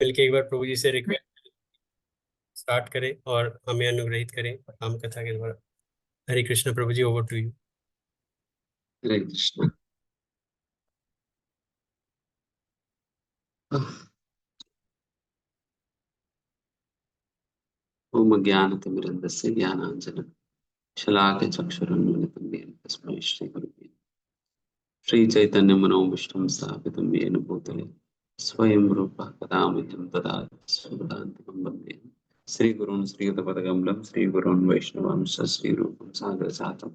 मिलके एक बार प्रभु जी से रिक्वेस्ट स्टार्ट करें और हमें अनुग्रहित करें राम कथा के द्वारा। हरे कृष्ण प्रभु जी, ओवर टू यू। हरे कृष्ण। ओम ज्ञानतिमिरन्धस्य ज्ञानाञ्जनं शलाकचक्षुरुन्मिलितं येन तस्मै श्रीगुरुवे श्रीचैतन्यमनोभीष्टं स्थापितं येन भूतले स्वयं रूपः कदा मह्यं ददाति स्वपदान्तिकं वन्दे श्रीगुरून् श्रीयुतपदकमलं श्रीगुरून् वैष्णवांश्च श्रीरूपं साग्रजातं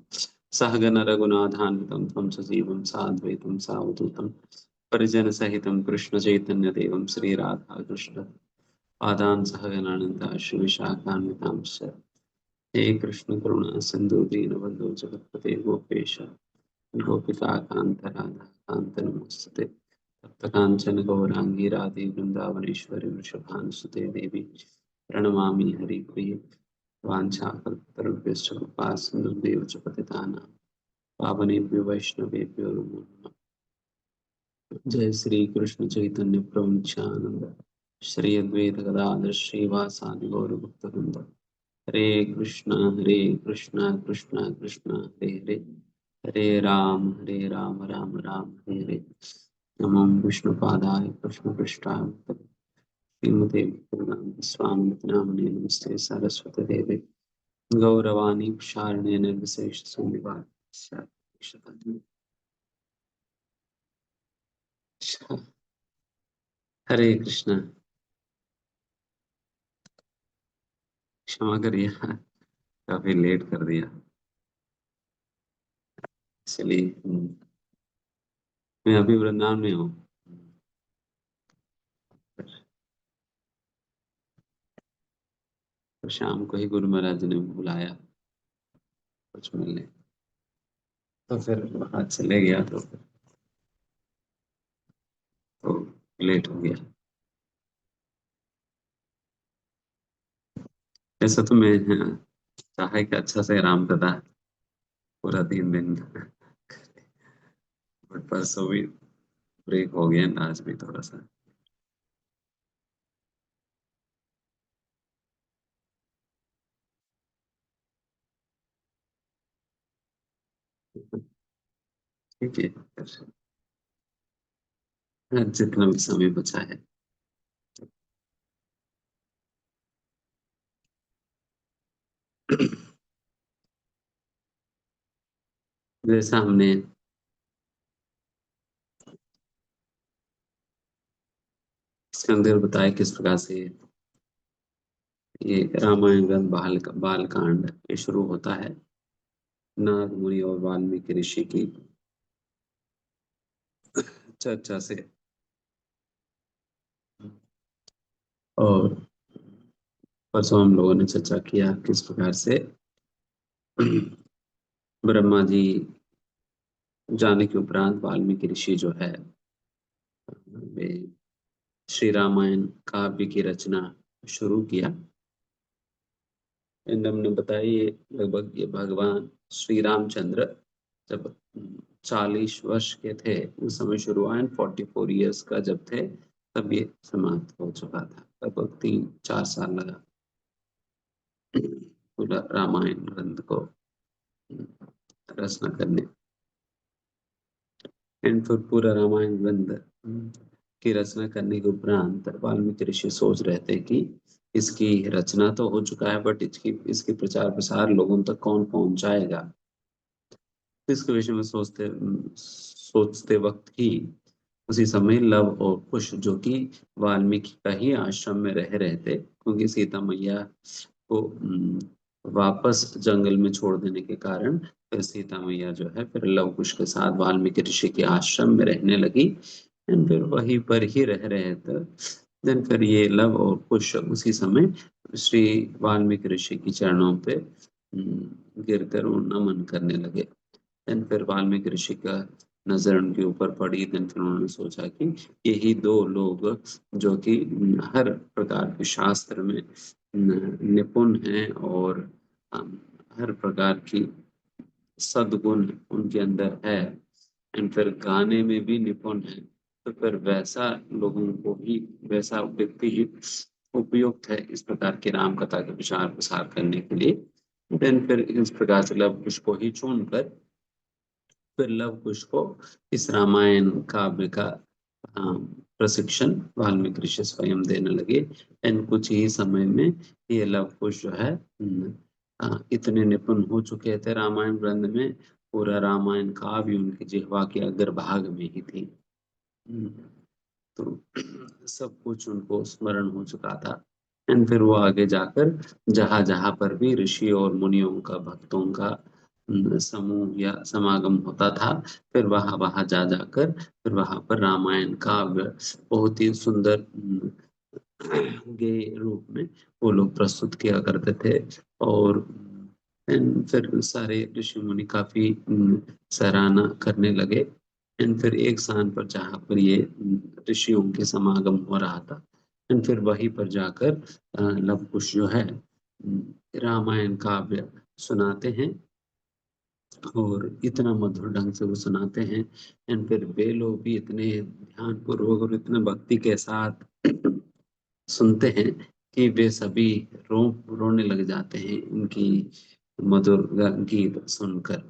सहगण रघुनाथान्वितं तं सजीवं साद्वैतं सावधूतं परिजनसहितं कृष्णचैतन्यदेवं श्रीराधाकृष्ण पादान् सहगणानन्द श्री विशाखान्वितांश्च हे कृष्ण करुणा सिंधु दीनबंधु जगत्पते गोपेश गोपिका कांत राधा कांत नमोस्तुते तप्त कांचन गौरांगी राधे वृंदावनेश्वरी वृषभानुसुते देवी प्रणमामि हरिप्रिये वाञ्छाकल्पतरुभ्यश्च कृपा सिन्धुभ्येव च पतितानां पावनेभ्यो वैष्णवेभ्यो नमो नमः। जय श्री कृष्ण चैतन्य प्रभु नित्यानंद श्री अद्वैत गदाधर श्रीवासादि गौर भक्तवृंद हरे कृष्ण कृष्ण कृष्ण हरे हरे हरे राम राम राम हरे हरे। नमो विष्णुपादाय कृष्ण पृष्ठाय श्रीमते भक्तिवेदांत स्वामी नामने नमस्ते सरस्वती देवे गौरवाणी क्षारणे निर्विशेष शून्यवाद। हरे कृष्ण। क्षमा करिए, काफी लेट कर दिया। चलिए, मैं अभी वृंदावन में हूँ। तो शाम को ही गुरु महाराज ने बुलाया कुछ मिलने, तो फिर वहां चले गया, तो लेट हो गया। ऐसा तो मैं चाहे कि अच्छा से आराम करा पूरा 3 दिन, बट परसों भी ब्रेक हो गया, आज भी थोड़ा सा। ठीक है, जितना भी समय बचा है। जैसा हमने इसके अंदर बताया किस प्रकार से ये रामायण ग्रंथ बाल कांड ये शुरू होता है नारद मुनि और वाल्मीकि ऋषि की चर्चा से। और परसों हम लोगों ने चर्चा किया किस प्रकार से ब्रह्मा जी जाने के उपरांत वाल्मीकि ऋषि जो है वे श्री रामायण काव्य की रचना शुरू किया। एंड हमने बताया ये लगभग ये भगवान श्री रामचंद्र जब 40 वर्ष के थे उस समय शुरू हुआ, एंड 44 years का जब थे तब ये समाप्त हो चुका था। लगभग 3-4 साल लगा पूरा रामायण ग्रंथ को रचना करने। एंड फिर पूरा रामायण ग्रंथ की रचना करने के उपरांत वाल्मीकि ऋषि सोच रहे थे कि इसकी रचना तो हो चुका है, बट इसकी प्रचार प्रसार लोगों तक कौन पहुंचाएगा। इसके विषय में सोचते वक्त ही उसी समय लव और कुश जो कि वाल्मीकि का ही आश्रम में रह रहे थे, क्योंकि सीता मैया को वापस जंगल में छोड़ देने के कारण फिर सीता मैया जो है फिर लव कुश के साथ वाल्मीकि ऋषि के आश्रम में रहने लगी। एंड फिर वहीं पर ही रह रहे थे। देन फिर ये लव और कुश उसी समय श्री वाल्मीकि ऋषि की चरणों पे गिरकर वो नमन करने लगे। देन फिर वाल्मीकि ऋषि का नजर उनके ऊपर पड़ी। देन फिर उन्होंने सोचा कि यही दो लोग जो कि हर प्रकार के शास्त्र में निपुण हैं और हर प्रकार की सद्गुण उनके अंदर है, एंड फिर गाने में भी निपुण है। तो फिर वैसा लोगों को ही, वैसा व्यक्ति ही उपयुक्त है इस प्रकार की राम कथा के प्रचार प्रसार करने के लिए। देन फिर इस प्रकार से लव कुश को ही चुनकर फिर लव कुश को इस रामायण काव्य का प्रशिक्षण वाल्मीकि ऋषि स्वयं देने लगे। एंड कुछ ही समय में ये लव कुश जो है इतने निपुण हो चुके थे रामायण ग्रंथ में, पूरा रामायण काव्य उनकी जिह्वा के अग्रभाग में ही थी। तो सब कुछ उनको स्मरण हो चुका था। एंड फिर वो आगे जाकर जहां जहां पर भी ऋषि और मुनियों का, भक्तों का समूह या समागम होता था, फिर वहां वहां जा जाकर फिर वहां पर रामायण काव्य बहुत ही सुंदर गेय रूप में वो लोग प्रस्तुत किया करते थे। और फिर सारे ऋषि मुनि काफी सराहना करने लगे। एंड फिर एक स्थान पर जहाँ पर ये ऋषियों के समागम हो रहा था, एंड फिर वहीं पर जाकर लव कुश जो है रामायण काव्य सुनाते हैं, और इतना मधुर ढंग से वो सुनाते हैं। एंड फिर वे लोग भी इतने ध्यान पूर्वक और इतने भक्ति के साथ सुनते हैं कि वे सभी रोने लग जाते हैं इनकी मधुर गीत सुनकर।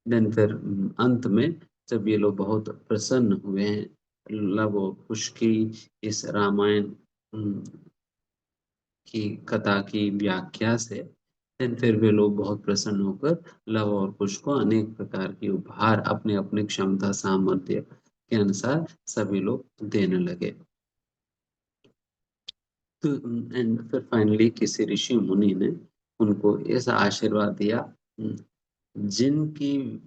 देन फिर अंत में जब ये लोग बहुत प्रसन्न हुए हैं लव और कुश की इस रामायण की कथा की व्याख्या से, देन फिर वे लोग बहुत प्रसन्न होकर लव और कुश को अनेक प्रकार के उपहार अपने अपने क्षमता सामर्थ्य के अनुसार सभी लोग देने लगे। तो एंड फिर फाइनली किसी ऋषि मुनि ने उनको ऐसा आशीर्वाद दिया, जिनकी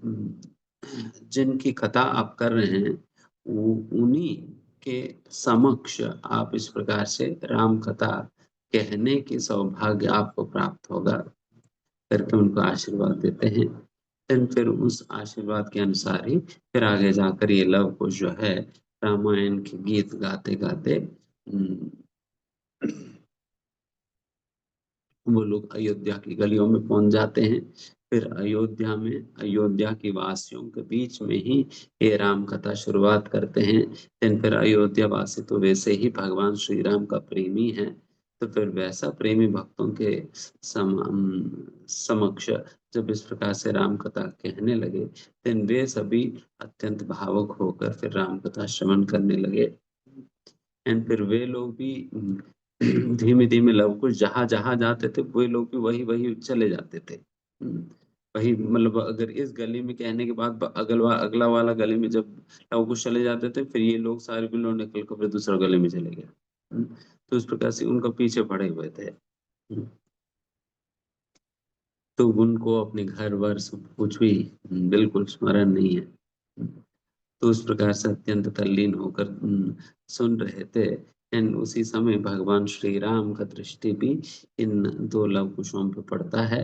जिनकी कथा आप कर रहे हैं वो उन्हीं के समक्ष आप इस प्रकार से राम कथा कहने की सौभाग्य आपको प्राप्त होगा करके उनको आशीर्वाद देते हैं। देन फिर उस आशीर्वाद के अनुसार ही फिर आगे जाकर ये लव कुश जो है रामायण के गीत गाते गाते वो लोग अयोध्या की गलियों में पहुंच जाते हैं। फिर अयोध्या में अयोध्या की वासियों के बीच में ही ये राम कथा शुरुआत करते हैं। लेकिन फिर अयोध्या वासी तो वैसे ही भगवान श्री राम का प्रेमी है, तो फिर वैसा प्रेमी भक्तों के समक्ष जब इस प्रकार से राम कथा कहने लगे, तो वे सभी अत्यंत भावुक होकर फिर राम कथा श्रवण करने लगे। एंड फिर वे लोग भी धीमे धीमे लव कुश जहां जहां जाते थे वे लोग भी वही वही चले जाते थे। वही मतलब अगर इस गली में कहने के बाद अगला वाला गली में जब लव कुश चले जाते थे, फिर ये लोग सारे भी लोग निकल कर फिर दूसरा गली में चले गए। तो इस प्रकार से उनका पीछे पड़े हुए थे। तो उनको अपने घर वर सब कुछ भी बिल्कुल स्मरण नहीं है। तो उस प्रकार से अत्यंत तल्लीन होकर सुन रहे थे। एंड उसी समय भगवान श्री राम का दृष्टि भी इन दो लव कुशों पर पड़ता है।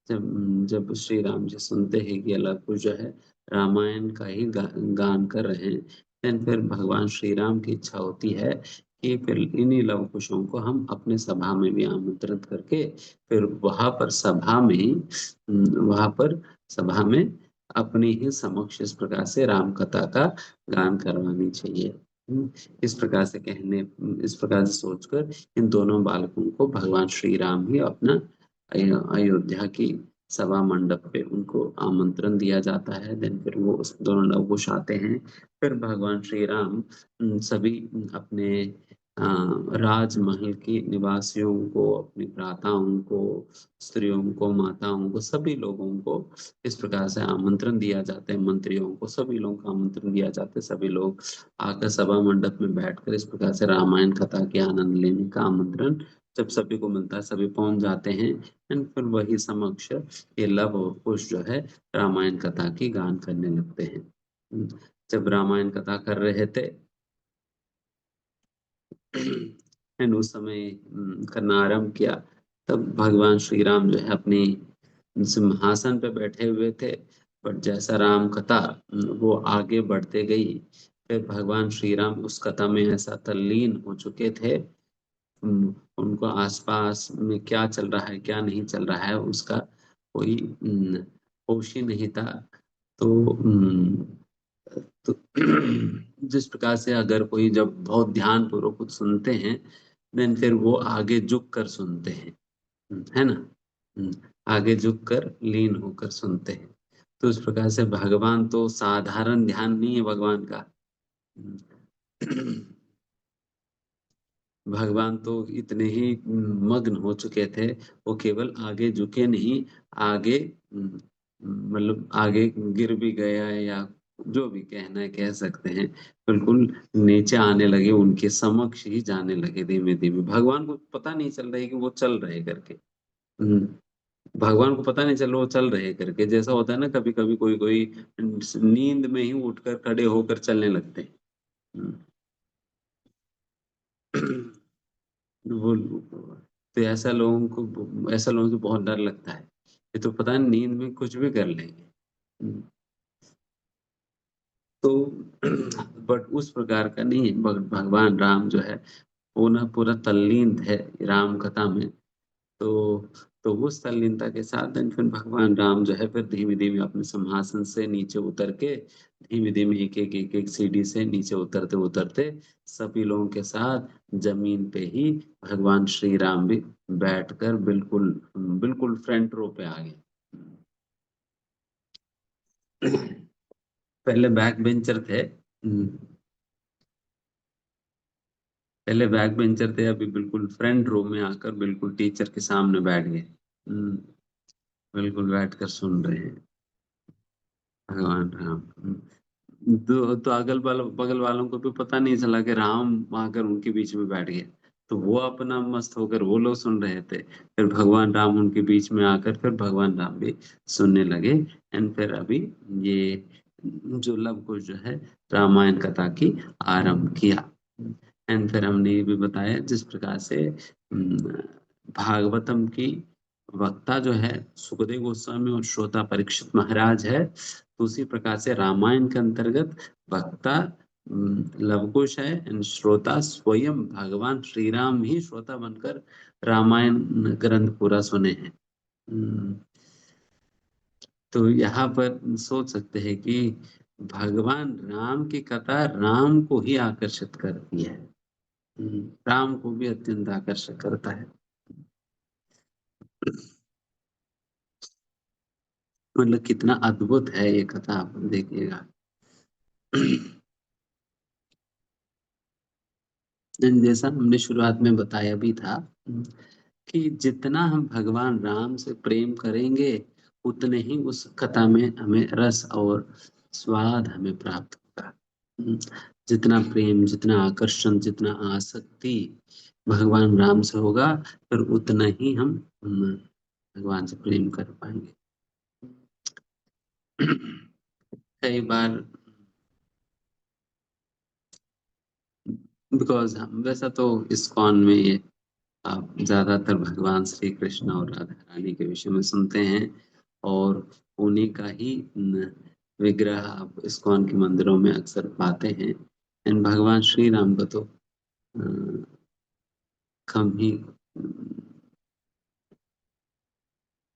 जब जब श्री राम जी सुनते हैं कि ये लव कुश जो है रामायण का ही गान कर रहे हैं, देन फिर भगवान श्री राम की इच्छा होती है कि फिर इन्हीं लव कुशों को हम अपने सभा में भी आमंत्रित करके फिर वहां पर सभा में अपनी ही समक्ष इस प्रकार से राम कथा का गान करवानी चाहिए। इस प्रकार से इस प्रकार से सोचकर इन दोनों बालकों को भगवान श्री राम ही अपना अयोध्या की सभा मंडप पे उनको आमंत्रण दिया जाता है। देन फिर वो उस दोनों नवकुश आते हैं। फिर भगवान श्री राम सभी अपने राजमहल की निवासियों को, अपनी भ्राताओं को, स्त्रियों को, माताओं को, सभी लोगों को इस प्रकार से आमंत्रण दिया जाता है। मंत्रियों को, सभी लोगों को आमंत्रण दिया जाता है। सभी लोग आकर सभा मंडप में बैठकर इस प्रकार से रामायण कथा के आनंद लेने का आमंत्रण जब सभी को मिलता है, सभी पहुंच जाते हैं। एंड फिर वही समक्ष ये लव और कुश जो है रामायण कथा की गान करने लगते हैं। जब रामायण कथा कर रहे थे एंड उस समय करना आरंभ किया, तब भगवान श्री राम जो है अपनी सिंहासन पे बैठे हुए थे। बट जैसा राम कथा वो आगे बढ़ते गई, फिर भगवान श्री राम उस कथा में ऐसा तल्लीन हो चुके थे, उनको आसपास में क्या चल रहा है क्या नहीं चल रहा है उसका कोई होश ही नहीं था। तो तो जिस प्रकार से अगर कोई जब बहुत ध्यान पूर्वक कुछ सुनते हैं, देन फिर वो आगे झुक कर सुनते हैं, है ना। हम्म, आगे झुक कर लीन होकर सुनते हैं। तो उस प्रकार से भगवान तो साधारण ध्यान नहीं है भगवान का। भगवान तो इतने ही मग्न हो चुके थे, वो केवल आगे झुके नहीं, आगे मतलब आगे गिर भी गया है, या जो भी कहना है कह सकते हैं, बिल्कुल नीचे आने लगे, उनके समक्ष ही जाने लगे धीमे धीमे। भगवान को पता नहीं चल रहा है कि वो चल रहे करके। हम्म, भगवान को पता नहीं चल रहा वो चल रहे करके। जैसा होता है ना, कभी कभी कोई कोई नींद में ही उठकर खड़े होकर चलने लगते हैं। वो तो ऐसा लोगों को बहुत डर लगता है। ये तो पता नहीं नींद में कुछ भी कर लेंगे। तो बट उस प्रकार का नहीं है। भगवान राम जो है वो ना पूरा तल्लीन है राम कथा में। तो उस तल्लीनता के साथ then फिर भगवान राम जो है फिर धीमे धीमे अपने सिंहासन से नीचे उतर के, धीमे धीमे एक एक सीढ़ी से नीचे उतरते उतरते सभी लोगों के साथ जमीन पे ही भगवान श्री राम भी बैठकर बिल्कुल बिल्कुल फ्रंट रो पे आ गए। पहले बैक बेंचर थे। पहले बैक बेंचर थे, अभी बिल्कुल फ्रंट रो में आकर बिल्कुल टीचर के सामने बैठ गए। हम्म, बिल्कुल बैठकर सुन रहे हैं भगवान राम। तो बगल वालों को भी पता नहीं चला कि राम आकर उनके बीच में बैठ गया। तो वो अपना मस्त होकर वो लोग सुन रहे थे, फिर भगवान राम उनके बीच में आकर फिर भगवान राम भी सुनने लगे। एंड फिर अभी ये जो लव कुश जो है रामायण कथा की आरंभ किया। एंड फिर हमने ये भी बताया जिस प्रकार से भागवतम की वक्ता जो है सुखदेव गोस्वामी और श्रोता परीक्षित महाराज है, तो उसी प्रकार से रामायण के अंतर्गत वक्ता लवकुश है एंड श्रोता स्वयं भगवान श्री राम ही श्रोता बनकर रामायण ग्रंथ पूरा सुने हैं। हम्म, तो यहाँ पर सोच सकते हैं कि भगवान राम की कथा राम को ही आकर्षित करती है। राम को भी अत्यंत आकर्षित करता है। मतलब कितना अद्भुत है ये कथा, आप देखिएगा। जैसा हमने शुरुआत में बताया भी था कि जितना हम भगवान राम से प्रेम करेंगे, उतने ही उस कथा में हमें रस और स्वाद हमें प्राप्त होगा। हम्म, जितना प्रेम, जितना आकर्षण, जितना आसक्ति भगवान राम से होगा, फिर उतना ही हम भगवान से प्रेम कर पाएंगे। कई बार बिकॉज हम वैसा तो इस्कॉन में ये आप ज्यादातर भगवान श्री कृष्ण और राधा रानी के विषय में सुनते हैं, और उन्हीं का ही विग्रह आप इस्कॉन के मंदिरों में अक्सर पाते हैं। एंड भगवान श्री राम का तो कम ही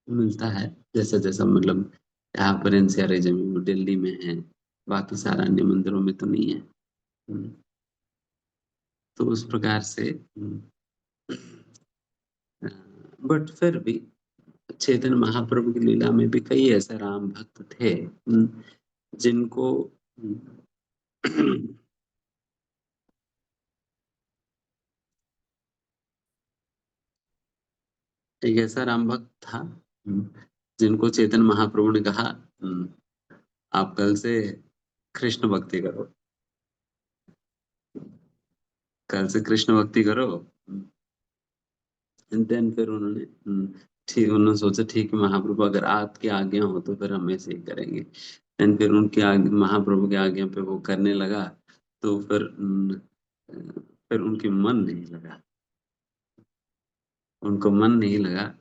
मिलता है। जैसा जैसा मतलब यहाँ पर एनसीआर जमीन दिल्ली में है, बाकी सारा अन्य मंदिरों में तो नहीं है। हम्म, तो उस प्रकार से बट फिर भी चैतन्य महाप्रभु की लीला में भी कई ऐसे राम भक्त थे जिनको एक ऐसा राम भक्त था जिनको चैतन्य महाप्रभु ने कहा, आप कल से कृष्ण भक्ति करो, कल से कृष्ण भक्ति करो। देन फिर उन्होंने ठीक उन्होंने सोचा ठीक है महाप्रभु, अगर आपकी आज्ञा हो तो फिर हम ऐसे ही करेंगे। देन फिर उनकी आज्ञा, महाप्रभु की आज्ञा पे वो करने लगा। तो फिर उनकी मन नहीं लगा, उनको मन नहीं लगा।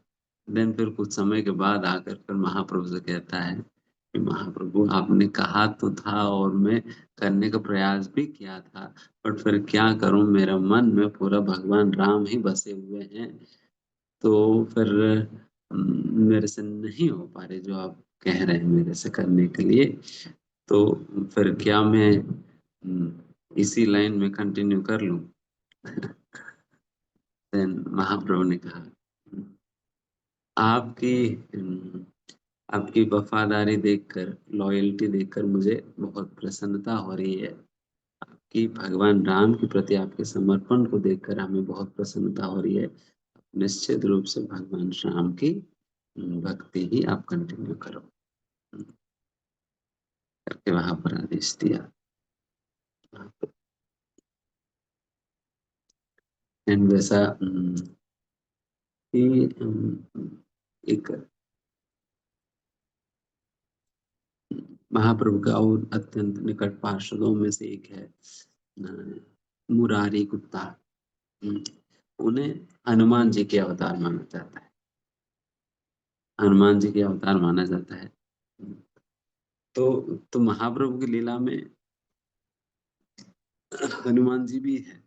देन फिर कुछ समय के बाद आकर फिर महाप्रभु से कहता है कि महाप्रभु आपने कहा तो था और मैं करने का प्रयास भी किया था, बट फिर क्या करूं, मेरा मन में पूरा भगवान राम ही बसे हुए हैं। तो फिर मेरे से नहीं हो पा रहे जो आप कह रहे हैं मेरे से करने के लिए। तो फिर क्या मैं इसी लाइन में कंटिन्यू कर लूं। देन महाप्रभु ने कहा, आपकी आपकी वफादारी देखकर, लॉयल्टी देखकर मुझे बहुत प्रसन्नता हो रही है। कि भगवान राम के प्रति आपके समर्पण को देखकर हमें बहुत प्रसन्नता हो रही है। निश्चित रूप से भगवान श्याम की भक्ति ही आप कंटिन्यू करो, करके वहां पर आदेश दिया। एंड वैसा कि एक महाप्रभु का और अत्यंत निकट पार्षदों में से एक है मुरारी गुप्ता। उन्हें हनुमान जी के अवतार माना जाता है, हनुमान जी के अवतार माना जाता है। तो महाप्रभु की लीला में हनुमान जी भी है,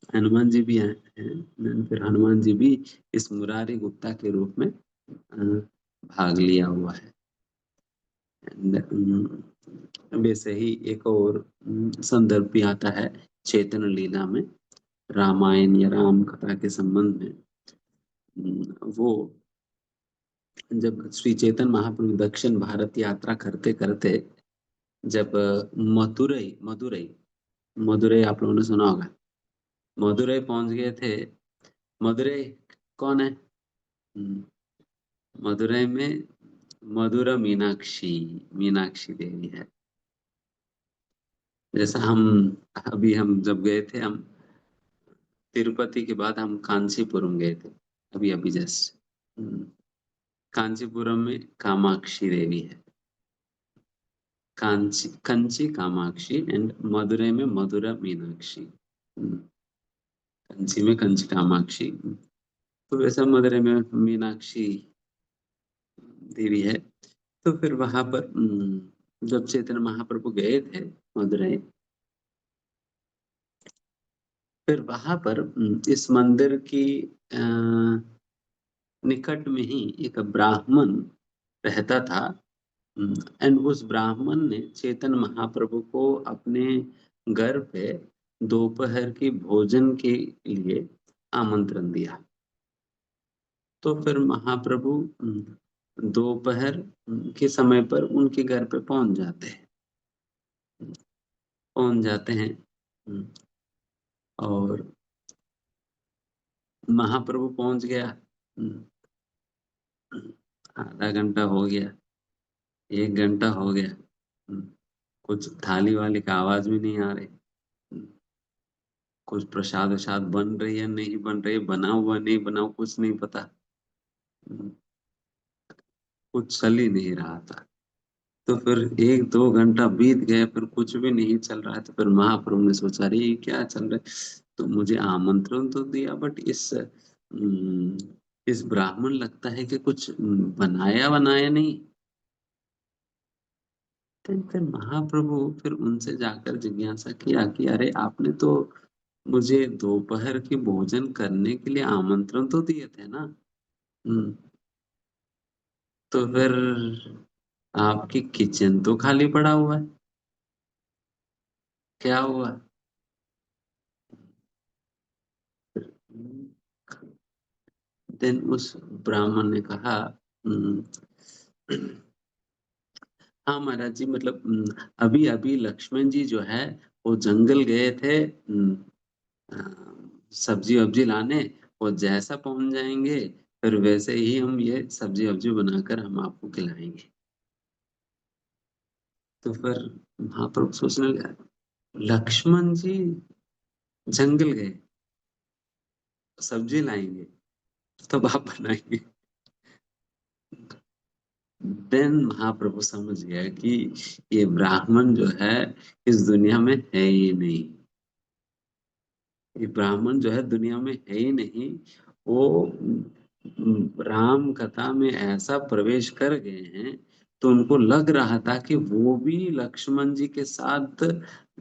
हनुमान जी भी हैं। फिर हनुमान जी भी इस मुरारी गुप्ता के रूप में भाग लिया हुआ है। वैसे ही एक और संदर्भ भी आता है चैतन्य लीला में, रामायण या राम कथा के संबंध में। वो जब श्री चैतन्य महाप्रभु दक्षिण भारत यात्रा करते करते जब मथुरई मदुरई मदुरई आप लोगों ने सुना होगा, मदुरई पहुंच गए थे। मदुरई कौन है? मदुरई में मधुरा मीनाक्षी, मीनाक्षी देवी है। जैसा हम जब गए थे, हम तिरुपति के बाद हम कांचीपुरम गए थे, अभी अभी जस्ट। कांचीपुरम में कामाक्षी देवी है, कांची कंची कामाक्षी, एंड मदुरई में मधुरा मीनाक्षी। कंची में कंची कामाक्षी। तो वैसा मदुरई में मीनाक्षी देवी है। तो फिर वहां पर जब चैतन्य महाप्रभु गए थे मदुरई, फिर वहां पर इस मंदिर की निकट में ही एक ब्राह्मण रहता था। एंड उस ब्राह्मण ने चैतन्य महाप्रभु को अपने घर पे दोपहर की भोजन के लिए आमंत्रण दिया। तो फिर महाप्रभु दोपहर के समय पर उनके घर पे पहुंच जाते हैं, और महाप्रभु पहुंच गया। आधा घंटा हो गया, 1 घंटा हो गया, कुछ थाली वाली का आवाज भी नहीं आ रही। कुछ प्रसाद वसाद बन रही है नहीं बन रही, बना हुआ नहीं बना हुआ, कुछ नहीं पता। कुछ चल ही नहीं रहा था। तो फिर 1-2 घंटा बीत गए, फिर कुछ भी नहीं चल रहा है। तो फिर महाप्रभु ने सोचा, अरे ये क्या चल रहा है। तो मुझे आमंत्रण तो दिया, बट इस ब्राह्मण लगता है कि कुछ बनाया बनाया नहीं। तो फिर महाप्रभु फिर उनसे जाकर जिज्ञासा किया कि अरे आपने तो मुझे दोपहर की भोजन करने के लिए आमंत्रण तो दिए थे ना। हम्म, तो फिर आपकी किचन तो खाली पड़ा हुआ है, क्या हुआ? देन उस ब्राह्मण ने कहा, "हम्म, हाँ महाराज जी, मतलब अभी अभी लक्ष्मण जी जो है वो जंगल गए थे सब्जी वब्जी लाने। वो जैसा पहुंच जाएंगे फिर वैसे ही हम ये सब्जी वब्जी बनाकर हम आपको खिलाएंगे। तो फिर महाप्रभु सोचने लगा, लक्ष्मण जी जंगल गए, सब्जी लाएंगे, तब आप बनाएंगे। देन महाप्रभु समझ गया कि ये ब्राह्मण जो है इस दुनिया में है ही नहीं। ये ब्राह्मण जो है दुनिया में है ही नहीं। वो राम कथा में ऐसा प्रवेश कर गए हैं, तो उनको लग रहा था कि वो भी लक्ष्मण जी के साथ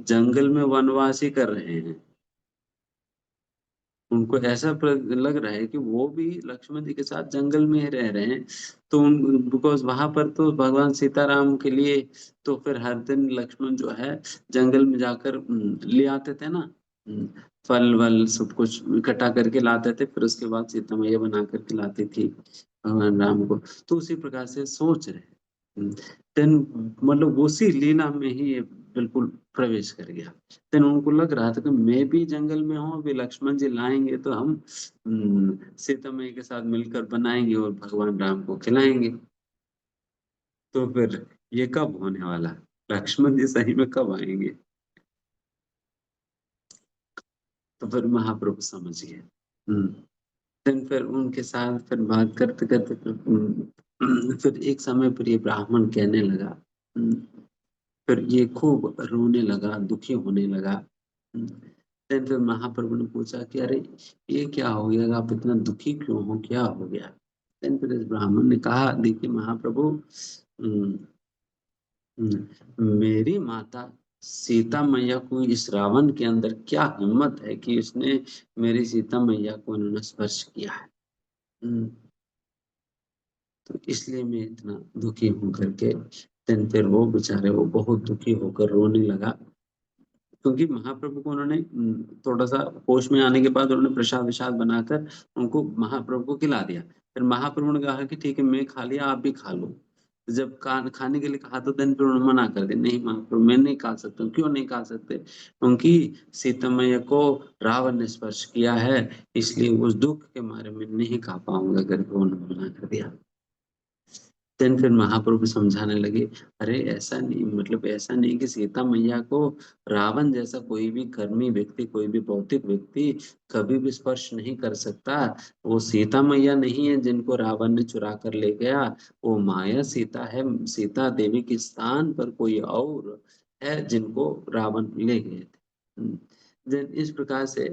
जंगल में वनवासी कर रहे हैं। उनको ऐसा लग रहा है कि वो भी लक्ष्मण जी के साथ जंगल में ही रह रहे हैं। तो उन बिकॉज वहां पर तो भगवान सीताराम के लिए तो फिर हर दिन लक्ष्मण जो है जंगल में जाकर ले आते थे ना, हम्म, फल वल सब कुछ इकट्ठा करके लाते थे, फिर उसके बाद सीता मैया बना करके लाती थी भगवान राम को। तो उसी प्रकार से सोच रहे देन, मतलब उसी लीला में ही ये बिल्कुल प्रवेश कर गया। देन उनको लग रहा था कि मैं भी जंगल में हूँ, अभी लक्ष्मण जी लाएंगे तो हम सीता मैया के साथ मिलकर बनाएंगे और भगवान राम को खिलाएंगे। तो फिर ये कब होने वाला, लक्ष्मण जी सही में कब आएंगे? तो फिर महाप्रभु समझ गए। देन फिर उनके साथ फिर बात करते करते फिर फिर एक समय पर ये ब्राह्मण कहने लगा, हम्म, फिर ये खूब रोने लगा, दुखी होने लगा। देन फिर महाप्रभु ने पूछा कि अरे ये क्या हो गया, आप इतना दुखी क्यों हो, क्या हो गया? देन फिर इस ब्राह्मण ने कहा, देखिए महाप्रभु, हम्म, मेरी माता सीता मैया को इस रावण के अंदर क्या हिम्मत है कि उसने मेरी सीता मैया को उन्होंने स्पर्श किया है। हम्म, तो इसलिए मैं इतना दुखी हूं करके। देन फिर वो बेचारे वो बहुत दुखी होकर रोने लगा, क्योंकि महाप्रभु को उन्होंने थोड़ा सा होश में आने के बाद उन्होंने प्रसाद विसाद बनाकर उनको महाप्रभु को खिला दिया। फिर महाप्रभु ने कहा कि ठीक है मैं खा लिया, आप भी खा लो। जब खाने के लिए कहा तो दिन फिर उन्होंने मना कर दिया, नहीं महाप्रभु मैं नहीं खा सकता हूँ। क्यों नहीं खा सकते? क्योंकि सीता मैया को रावण ने स्पर्श किया है, इसलिए उस दुख के मारे में नहीं खा पाऊंगा करके उन्होंने मना कर दिया। देन फिर महाप्रभु समझाने लगे, अरे ऐसा नहीं, मतलब ऐसा नहीं कि सीता मैया को रावण जैसा कोई भी कर्मी व्यक्ति, कोई भी भौतिक व्यक्ति कभी भी स्पर्श नहीं कर सकता। वो सीता मैया नहीं है जिनको रावण ने चुरा कर ले गया, वो माया सीता है। सीता देवी के स्थान पर कोई और है जिनको रावण ले गए थे। देन इस प्रकार से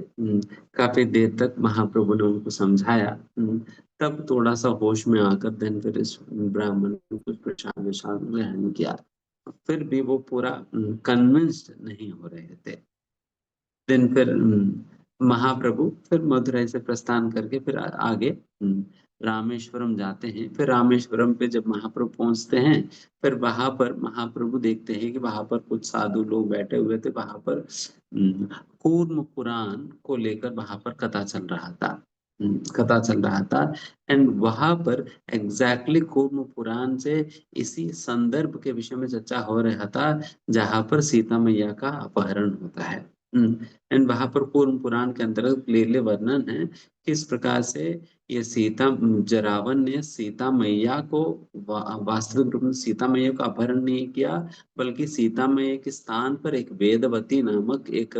काफी देर तक महाप्रभु ने उनको समझाया। तब थोड़ा सा होश में आकर देन फिर इस ब्राह्मण ने कुछ प्रसाद विसाद ग्रहण किया। फिर भी वो पूरा कन्विंस्ड नहीं हो रहे थे। देन फिर महाप्रभु फिर मदुरई से प्रस्थान करके फिर आगे रामेश्वरम जाते हैं। फिर रामेश्वरम पे जब महाप्रभु पहुंचते हैं, फिर वहां पर महाप्रभु देखते हैं कि वहां पर कुछ साधु लोग बैठे हुए थे। वहां पर कूर्म पुराण को लेकर वहां पर कथा चल रहा था, कथा चल रहा था। एंड वहां पर एग्जैक्टली कूर्म पुराण से इसी संदर्भ के विषय में चर्चा हो रहा था, जहां पर सीता मैया का अपहरण होता है। एंड वहां पर कूर्म पुराण के अंतर्गत क्लियरली वर्णन है किस प्रकार से ये सीता रावण ने सीता मैया को वास्तविक रूप में सीता मैया का अपहरण नहीं किया, बल्कि सीता मैया के स्थान पर एक वेदवती नामक एक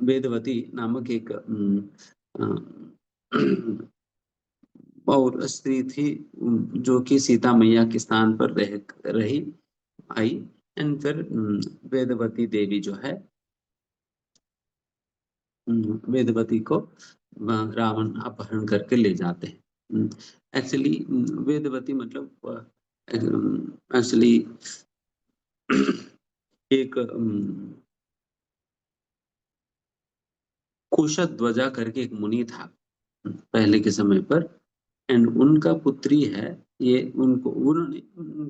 वेदवती नामक एक और स्त्री थी, जो कि सीता मैया के स्थान पर रही आई। एंड फिर वेदवती देवी जो है, वेदवती को रावण अपहरण करके ले जाते हैं। एक्चुअली वेदवती मतलब एक्चुअली एक कुशध्वजा करके एक मुनि था पहले के समय पर। एंड उनका पुत्री है ये, उनको उन्होंने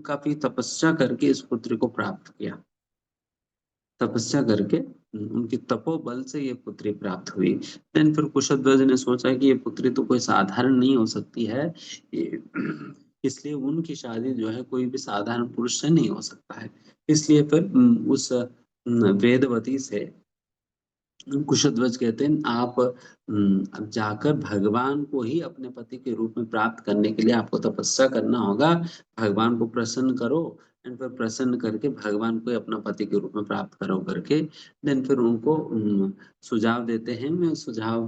काफी तपस्या करके इस पुत्री को प्राप्त किया। तपस्या करके उनकी तपोबल से ये पुत्री प्राप्त हुई। देन फिर कुशध्वज ने सोचा कि ये पुत्री तो कोई साधारण नहीं हो सकती है, ये इसलिए उनकी शादी जो है कोई भी साधारण पुरुष से नहीं हो सकता है। इसलिए फिर उस वेदवती से कुशध्वज कहते हैं, आप अब जाकर भगवान को ही अपने पति के रूप में प्राप्त करने के लिए आपको तपस्या करना होगा। भगवान को प्रसन्न करो, एंड फिर प्रसन्न करके भगवान को ही अपना पति के रूप में प्राप्त करो करके देन फिर उनको सुझाव देते हैं। मैं सुझाव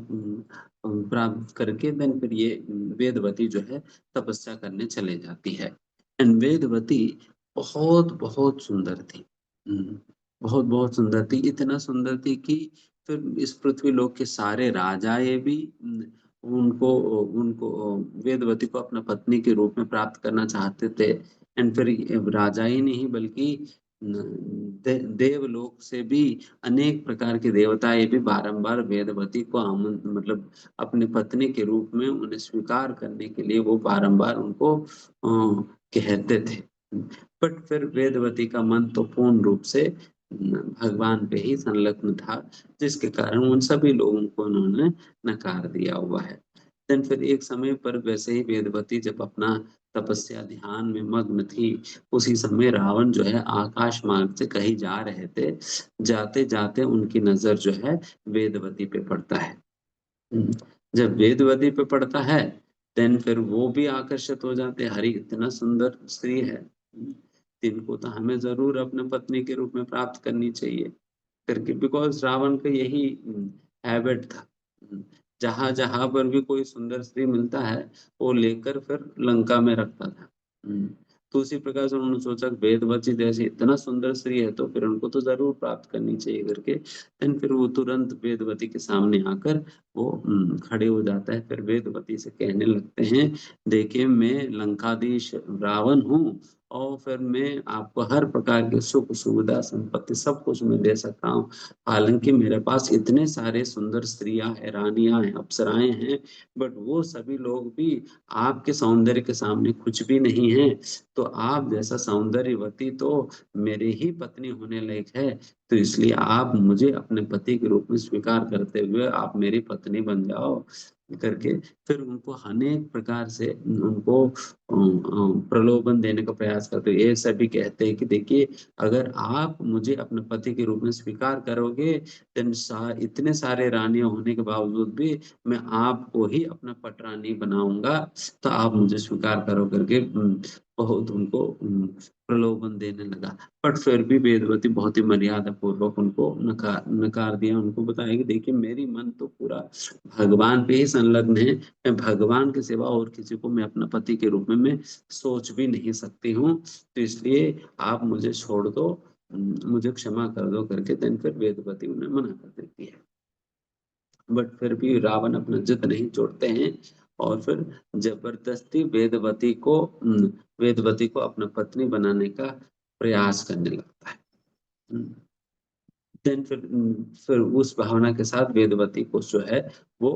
प्राप्त करके देन फिर ये वेदवती जो है तपस्या करने चले जाती है। एंड वेदवती बहुत बहुत सुंदर थी, बहुत बहुत सुंदर थी, इतना सुंदर थी कि फिर इस पृथ्वी लोक के सारे राजाए भी उनको उनको वेदवती को अपना पत्नी के रूप में प्राप्त करना चाहते थे। एंड फिर राजा ही नहीं बल्कि देवलोक से भी अनेक प्रकार के देवता ये भी बारंबार वेदवती को मतलब अपने पत्नी के रूप में उन्हें स्वीकार करने के लिए वो बारंबार उनको कहते थे। बट फिर वेदवती का मन तो पूर्ण रूप से भगवान पे ही संलग्न था, जिसके कारण उन सभी लोगों को उन्होंने नकार दिया हुआ है। देन फिर एक समय पर वैसे ही वेदवती जब अपना तपस्या ध्यान में मग्न थी, उसी समय रावण जो है आकाश मार्ग से कहीं जा रहे थे। जाते जाते उनकी नजर जो है वेदवती पे पड़ता है। हम्म, जब वेदवती पे पड़ता है, देन फिर वो भी आकर्षित हो जाते हैं, हरी इतना सुंदर स्त्री है, इनको तो हमें जरूर अपने पत्नी के रूप में प्राप्त करनी चाहिए करके, बिकॉज रावण का यही हैबिट था। जहां जहां पर भी कोई सुंदर स्त्री मिलता है, वो लेकर फिर लंका में रखता था। हम्म, तो उसी प्रकार से उन्होंने सोचा कि वेदवती जैसी इतना सुंदर स्त्री है तो फिर उनको तो जरूर प्राप्त करनी चाहिए करके, देन फिर वो तुरंत वेदवती के सामने आकर वो खड़े हो जाता है। फिर वेदवती से कहने लगते हैं, देखिए मैं लंकाधीश रावण हूँ, और फिर मैं आपको हर प्रकार की सुख सुविधा संपत्ति सब कुछ मैं दे सकता हूँ। हालांकि मेरे पास इतने सारे सुंदर स्त्रियां हैं, रानियां हैं, अप्सराएं हैं, बट वो सभी लोग भी आपके सौंदर्य के सामने कुछ भी नहीं है। तो आप जैसा सौंदर्यवती तो मेरे ही पत्नी होने लायक है, तो इसलिए आप मुझे अपने पति के रूप में स्वीकार करते हुए आप मेरी पत्नी बन जाओ करके, फिर उनको अनेक प्रकार से उनको प्रलोभन देने का प्रयास करते हैं। ये सभी कहते हैं कि देखिए, अगर आप मुझे अपने पति के रूप में स्वीकार करोगे, देन इतने सारे रानियां होने के बावजूद भी मैं आपको ही अपना पटरानी बनाऊंगा, तो आप मुझे स्वीकार करो करके बहुत उनको प्रलोभन देने लगा। बट फिर भी वेदवती बहुत ही मर्यादा पूर्वक उनको नकार नकार दिया। उनको बताया कि देखिए, मेरी मन तो पूरा भगवान पे ही संलग्न है, मैं भगवान के सिवा और किसी को मैं अपना पति के रूप में मैं सोच भी नहीं सकती हूँ, तो इसलिए आप मुझे छोड़ दो, मुझे क्षमा कर दो करके, देन फिर वेदवती उन्हें मना कर देती है। बट फिर भी रावण अपना जिद नहीं छोड़ते हैं, और फिर जबरदस्ती वेदवती को अपना पत्नी बनाने का प्रयास करने लगता है। देन फिर उस भावना के साथ वेदवती को जो है वो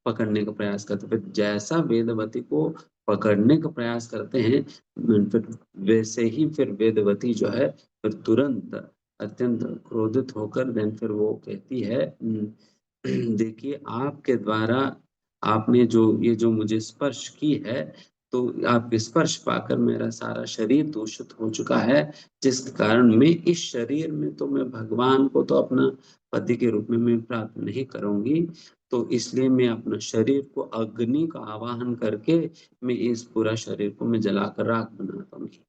पकड़ने का प्रयास करते हैं। फिर जैसा वेदवती को पकड़ने का प्रयास करते हैं, फिर वैसे ही फिर वेदवती जो है फिर तुरंत अत्यंत क्रोधित होकर देन फिर वो कहती है, देखिए, आपके द्वारा आपने जो मुझे स्पर्श की है, तो आपके स्पर्श पाकर मेरा सारा शरीर दूषित हो चुका है, जिस कारण मैं इस शरीर में तो मैं भगवान को तो अपना पति के रूप में मैं प्राप्त नहीं करूंगी, तो इसलिए मैं अपना शरीर को अग्नि का आवाहन करके मैं इस पूरा शरीर को मैं जलाकर राख बना दूंगी।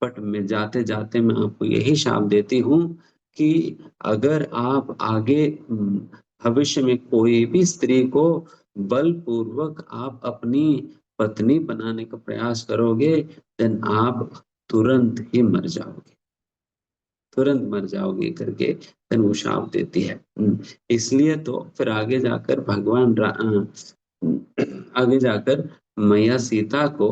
बट मैं जाते जाते मैं आपको यही शाप देती हूँ कि अगर आप आगे भविष्य में कोई भी स्त्री को बलपूर्वक आप अपनी पत्नी बनाने का प्रयास करोगे, देन आप तुरंत ही मर जाओगे, तुरंत मर जाओगे करके देन वो शाप देती है। इसलिए तो फिर आगे जाकर मैया सीता को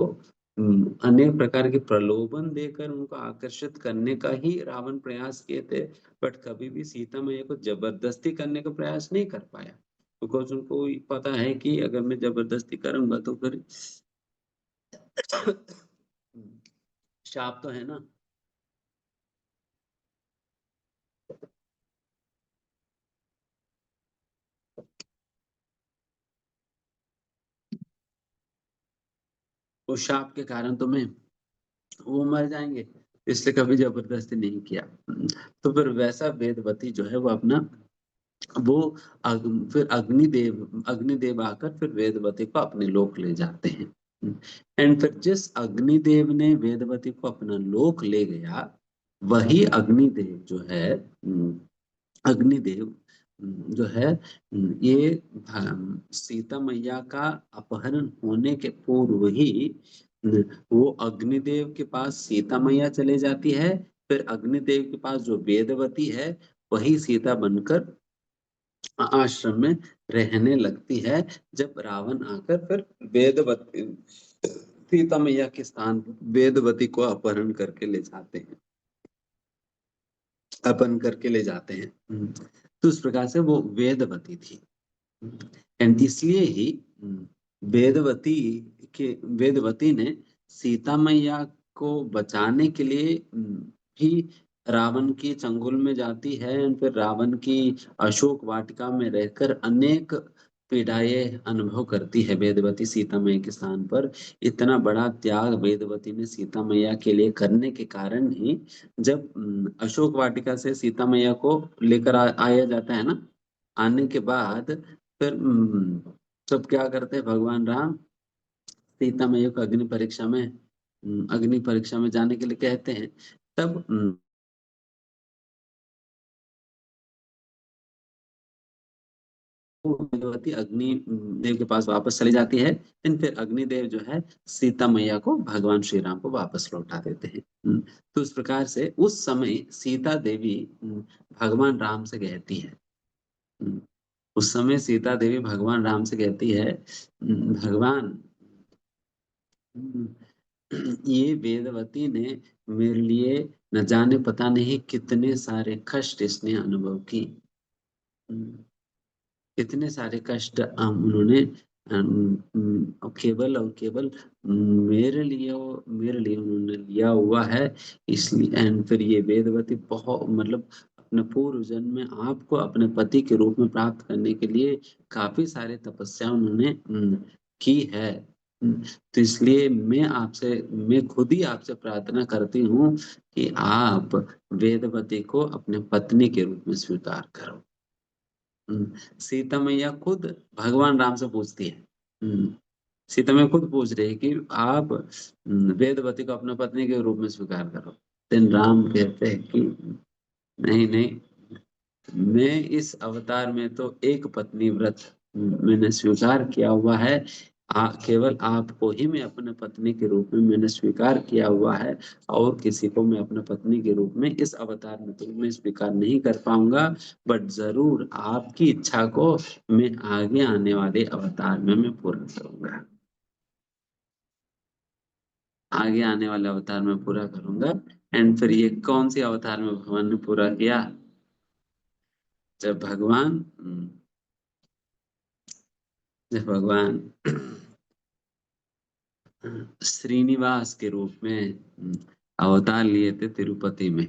अनेक प्रकार के प्रलोभन देकर उनको आकर्षित करने का ही रावण प्रयास किए थे, बट कभी भी सीता मैया को जबरदस्ती करने का प्रयास नहीं कर पाया, बिकॉज उनको पता है कि अगर मैं जबरदस्ती करूंगा तो फिर शाप तो है ना। उस शाप के कारण तो मैं वो मर जाएंगे, इसलिए कभी जबरदस्ती नहीं किया। तो फिर वैसा वेदवती जो है वो अपना वो फिर अग्निदेव आकर फिर वेदवती को अपने लोक ले जाते हैं। एंड फिर जिस अग्निदेव ने वेदवती को अपना लोक ले गया, वही अग्निदेव जो है अग्निदेव जो है ये सीता मैया का अपहरण होने के पूर्व ही वो अग्निदेव के पास सीता मैया चले जाती है। फिर अग्निदेव के पास जो वेदवती है, वही सीता बनकर आश्रम में रहने लगती है। जब रावण आकर फिर वेदवती सीता मैया के स्थान पर वेदवती को अपहरण करके ले जाते हैं। अपन करके ले जाते हैं। तो उस प्रकार से वो वेदवती थी। एंड इसलिए ही वेदवती वेदवती ने सीता मैया को बचाने के लिए भी रावण की चंगुल में जाती है। एंड फिर रावण की अशोक वाटिका में रहकर अनेक पीड़ाएं अनुभव करती है वेदवती सीता मैया के स्थान पर। इतना बड़ा त्याग वेदवती ने सीता मैया के लिए करने के कारण ही जब अशोक वाटिका से सीता मैया को लेकर आया जाता है ना, आने के बाद फिर तब क्या करते हैं भगवान राम सीता मैया को अग्नि परीक्षा में जाने के लिए कहते हैं। तब वो वेदवती अग्नि देव के पास वापस चली जाती है। लेकिन फिर अग्निदेव जो है सीता मैया को भगवान श्री राम को वापस लौटा देते हैं। तो इस प्रकार से उस समय सीता देवी भगवान राम से कहती है, हम्म, उस समय सीता देवी भगवान राम से कहती है, भगवान, ये वेदवती ने मेरे लिए न जाने पता नहीं कितने सारे कष्ट इसने अनुभव की। इतने सारे कष्ट उन्होंने केवल और केवल मेरे लिए उन्होंने लिया हुआ है। इसलिए एंड फिर ये वेदवती बहुत मतलब अपने पूर्व जन्म में आपको अपने पति के रूप में प्राप्त करने के लिए काफी सारे तपस्या उन्होंने की है। तो इसलिए मैं खुद ही आपसे प्रार्थना करती हूँ कि आप वेदवती को अपने पत्नी के रूप में स्वीकार करो। सीता मैया खुद भगवान राम से पूछती है। सीता मैया खुद पूछ रही है कि आप वेदवती को अपने पत्नी के रूप में स्वीकार करो। लेकिन राम कहते हैं कि नहीं नहीं, मैं इस अवतार में तो एक पत्नी व्रत मैंने स्वीकार किया हुआ है। केवल आपको ही मैं अपने पत्नी के रूप में मैंने स्वीकार किया हुआ है। और किसी को मैं अपने पत्नी के रूप में इस अवतार में तो मैं स्वीकार नहीं कर पाऊंगा। बट जरूर आपकी इच्छा को मैं आगे आने वाले अवतार में मैं पूरा करूंगा। आगे आने वाले अवतार में पूरा करूंगा। एंड फिर ये कौन सी अवतार में भगवान ने पूरा किया? जब भगवान जब भगवान श्रीनिवास के रूप में अवतार लिए थे तिरुपति में।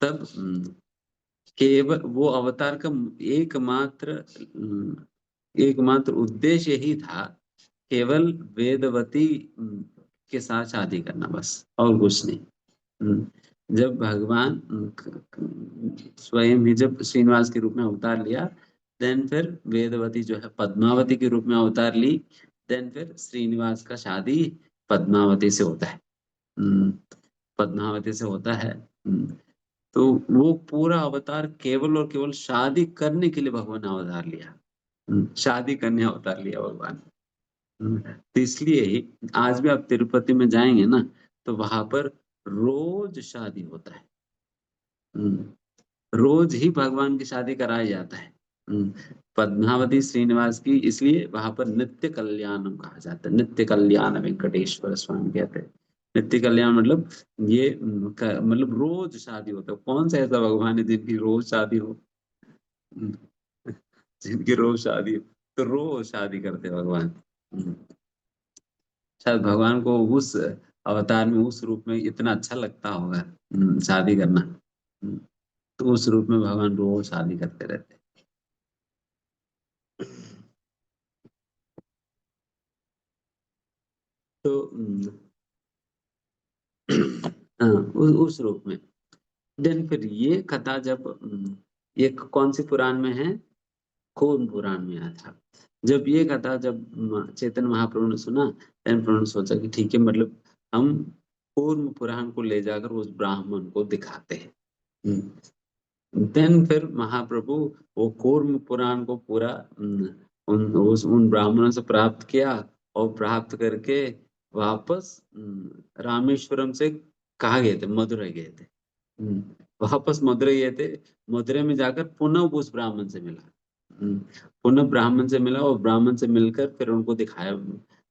तब केवल वो अवतार का एकमात्र उद्देश्य ही था केवल वेदवती के साथ शादी करना, बस और कुछ नहीं। जब भगवान स्वयं ही जब श्रीनिवास के रूप में अवतार लिया, देन फिर वेदवती जो है पद्मावती के रूप में अवतार ली। देन फिर श्रीनिवास का शादी पद्मावती से होता है। हम्म, पद्मावती से होता है। तो वो पूरा अवतार केवल और केवल शादी करने के लिए भगवान ने अवतार लिया। शादी करने अवतार लिया भगवान। तो इसलिए ही आज भी आप तिरुपति में जाएंगे ना, तो वहां पर रोज शादी होता है। रोज ही भगवान की शादी कराया जाता है। हम्म, पद्मावती श्रीनिवास की, इसलिए वहां पर नित्य कल्याणम कहा जाता है। नित्य कल्याण वेंकटेश्वर स्वामी कहते हैं। नित्य कल्याण मतलब ये मतलब रोज शादी होता है। कौन सा ऐसा भगवान है जिनकी रोज शादी हो? हम्म, जिनकी रोज शादी हो, तो रोज शादी करते हैं भगवान। हम्म, शायद भगवान को उस अवतार में उस रूप में इतना अच्छा लगता होगा शादी करना। तो उस रूप में भगवान रोज शादी करते रहते हैं। तो हाँ, उस रूप में। देन फिर ये कथा जब ये कौन सी पुराण में है? कूर्म पुराण में आया था। जब ये कथा जब चैतन्य महाप्रभु ने सुना, देन प्रभु ने सोचा कि ठीक है, मतलब हम कूर्म पुराण को ले जाकर उस ब्राह्मण को दिखाते हैं। देन फिर महाप्रभु वो कूर्म पुराण को पूरा उन ब्राह्मणों से प्राप्त किया। और प्राप्त करके वापस रामेश्वरम से कहा गए थे, मदुरई गए थे। हम्म, वापस मदुरई गए थे। मदुरई में जाकर पुनः उस ब्राह्मण से मिला। हम्म, पुनः ब्राह्मण से मिला और ब्राह्मण से मिलकर फिर उनको दिखाया,